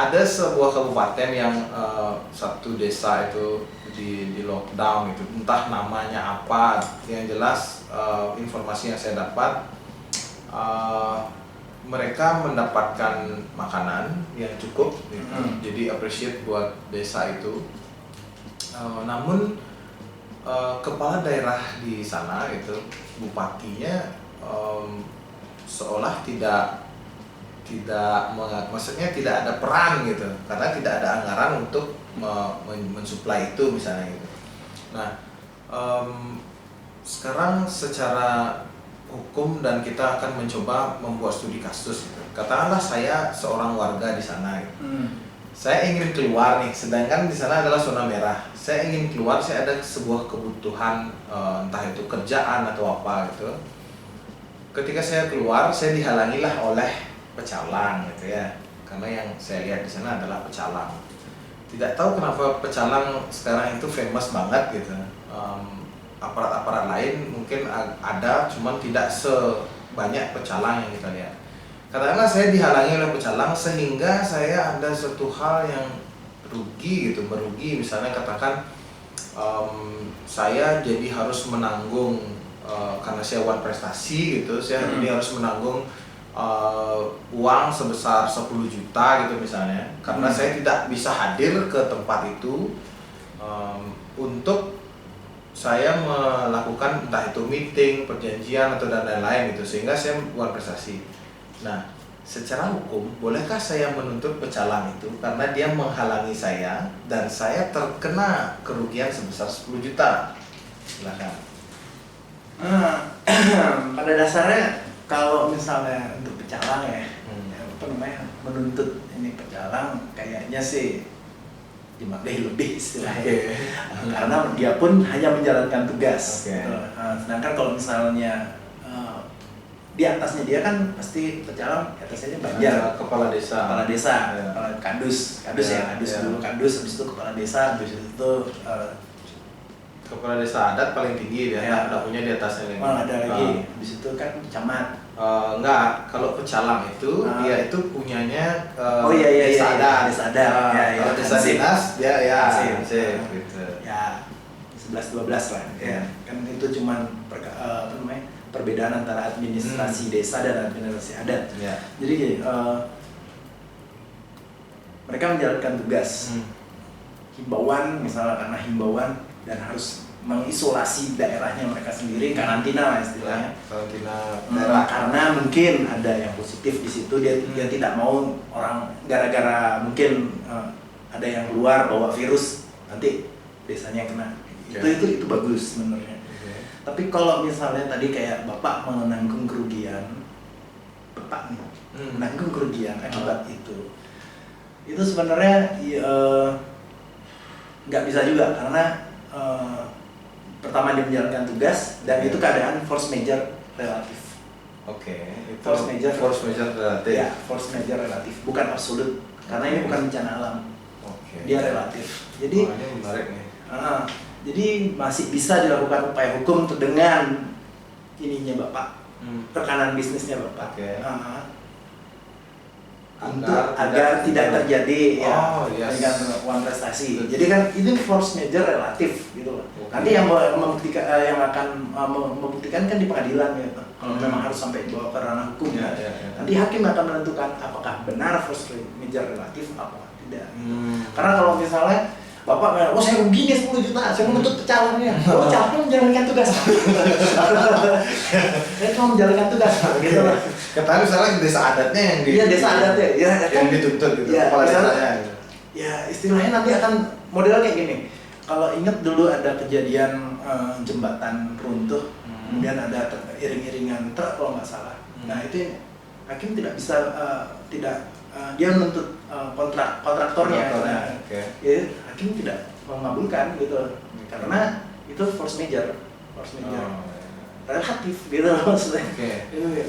ada sebuah kabupaten yang satu desa itu di lockdown itu, entah namanya apa. Yang jelas informasi yang saya dapat, mereka mendapatkan makanan yang cukup gitu. Jadi appreciate buat desa itu. Namun kepala daerah di sana itu, bupatinya seolah maksudnya tidak ada peran gitu, karena tidak ada anggaran untuk mensuplai itu misalnya gitu. Nah, sekarang secara hukum dan kita akan mencoba membuat studi kasus gitu. Katakanlah saya seorang warga di sana gitu. Saya ingin keluar nih, sedangkan di sana adalah zona merah. Saya ingin keluar, saya ada sebuah kebutuhan, entah itu kerjaan atau apa gitu. Ketika saya keluar, saya dihalangilah oleh pecalang gitu ya, karena yang saya lihat di sana adalah pecalang. Tidak tahu kenapa pecalang sekarang itu famous banget gitu. Aparat-aparat lain mungkin ada, cuman tidak sebanyak pecalang yang kita lihat. Karena saya dihalangi oleh pecalang, sehingga saya ada satu hal yang rugi gitu, merugi. Misalnya katakan saya jadi harus menanggung, karena saya wan prestasi gitu, saya jadi harus menanggung uang sebesar 10 juta gitu misalnya, karena saya tidak bisa hadir ke tempat itu untuk saya melakukan entah itu meeting, perjanjian atau dan lain-lain gitu, sehingga saya buat prestasi. Nah, secara hukum bolehkah saya menuntut pecalang itu karena dia menghalangi saya dan saya terkena kerugian sebesar 10 juta? Silakan. Pada dasarnya kalau misalnya untuk pecalang ya, apa namanya, menuntut ini pecalang kayaknya sih dimaknai lebih istilahnya. Karena dia pun hanya menjalankan tugas. Gitu. Sedangkan kalau misalnya di atasnya dia kan pasti pecalang, di atasnya banjar, kepala desa, kepala kadus dulu kadus, habis itu kepala desa, habis itu kepala desa adat paling tinggi dia, tidak punya di atasnya lagi. Ada lagi, habis itu kan camat. Enggak, kalau pecalang itu dia itu punyanya desa adat. Kalau desa dinas dia gitu. Ya 11-12 lah. Ya. Kan itu cuman perbedaan antara administrasi desa dan administrasi adat. Jadi mereka menjalankan tugas. Himbauan misalnya, karena himbauan dan harus mengisolasi daerahnya mereka sendiri, karantina lah istilahnya. Karena mungkin ada yang positif di situ, dia tidak mau orang gara-gara mungkin ada yang keluar bawa virus, nanti desanya kena. Itu bagus sebenarnya. Tapi kalau misalnya tadi kayak Bapak menanggung kerugian, Bapak nih menanggung kerugian akibat itu sebenarnya nggak bisa juga, karena pertama dia menjalankan tugas dan itu keadaan force majeure relatif. Force majeure relatif. Ya, force majeure relatif, bukan absolut, karena ini bukan bencana alam. Dia relatif. Jadi ini menarik nih. Jadi masih bisa dilakukan upaya hukum dengan ininya Bapak, tekanan bisnisnya Bapak. Agar tidak terjadi dengan uang prestasi. Jadi kan ini force majeure relatif gitu loh. Nanti yang membuktikan, yang akan membuktikan kan di pengadilan gitu. Kalau memang harus sampai dibawa ke ranah hukum ya. Nanti hakim akan menentukan apakah benar force majeure relatif apa tidak. Karena kalau misalnya Bapak bilang, saya rugi nih 10 juta, saya menuntut pecalangnya. Pecalangnya menjalankan tugas. Saya cuma menjalankan tugas, gitu lah. Katakan misalnya desa adatnya yang desa adatnya, yang dituntut gitu, kepala desanya. Ya istilahnya nanti akan modelnya kayak gini. Kalau ingat dulu ada kejadian jembatan runtuh, kemudian ada iring-iringan truk kalau nggak salah. Nah itu hakim tidak bisa dia menuntut kontraktornya. Ya, hakim tidak mengabulkan gitu, karena itu force majeure relatif gitu maksudnya.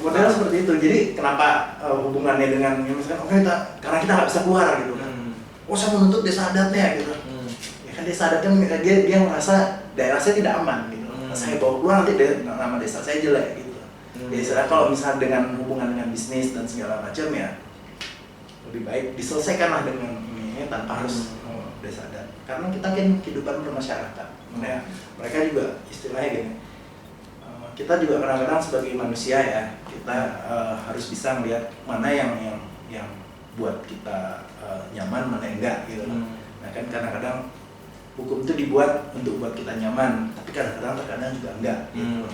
Modelnya seperti itu. Jadi kenapa hubungannya dengan misalkan karena kita nggak bisa keluar gitu kan. Saya menuntut desa adatnya gitu. Ya kan desa adatnya dia merasa daerah saya tidak aman gitu. Saya bawa keluar nanti nama desa saya jelek gitu. Jadi kalau misalnya dengan hubungan dengan bisnis dan segala macam ya lebih baik diselesaikanlah dengan ini tanpa harus desa adat. Karena kita kan kehidupan bermasyarakat. Ya, mereka juga istilahnya gini. Kita juga kadang-kadang sebagai manusia ya, kita harus bisa melihat mana yang buat kita nyaman, mana yang enggak gitu. Nah kan kadang-kadang hukum itu dibuat untuk buat kita nyaman, tapi kadang-kadang juga enggak gitu.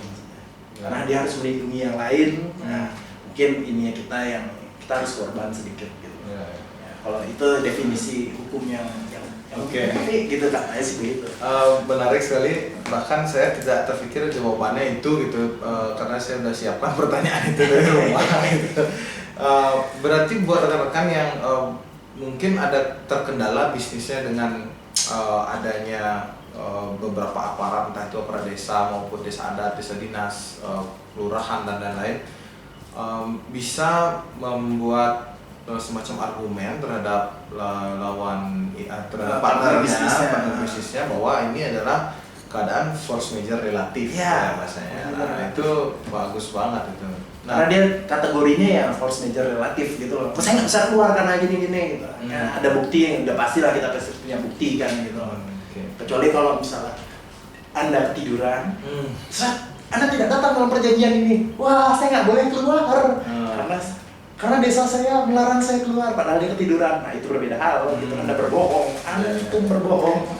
Karena dia harus melindungi yang lain. Nah, mungkin ininya kita harus korban sedikit gitu. Ya, kalau itu definisi hukum yang tapi gitu katanya sih begitu. Menarik sekali, bahkan saya tidak terpikir jawabannya itu gitu, karena saya sudah siapkan pertanyaan itu dari rumah gitu. Berarti buat rekan-rekan yang mungkin ada terkendala bisnisnya dengan adanya beberapa aparat, entah itu aparat desa maupun desa adat, desa dinas, kelurahan dan lain-lain, bisa membuat semacam argumen terhadap lawan terhadap partner bisnisnya bahwa ini adalah keadaan force major relatif ya bahasanya. Nah, itu bagus banget itu. Nah, karena dia kategorinya ya force major relatif gitu loh. Saya nggak bisa keluar karena gini-gini gitu. Ya, ada bukti yang udah pastilah kita pasti punya bukti kan gitu. Kecuali kalau misalnya Anda ketiduran, Anda tidak datang dalam perjanjian ini. Wah, saya nggak boleh keluar karena desa saya melarang saya keluar, padahal dia ketiduran. Nah itu berbeda hal, gitu. Anda berbohong, Anda itu berbohong.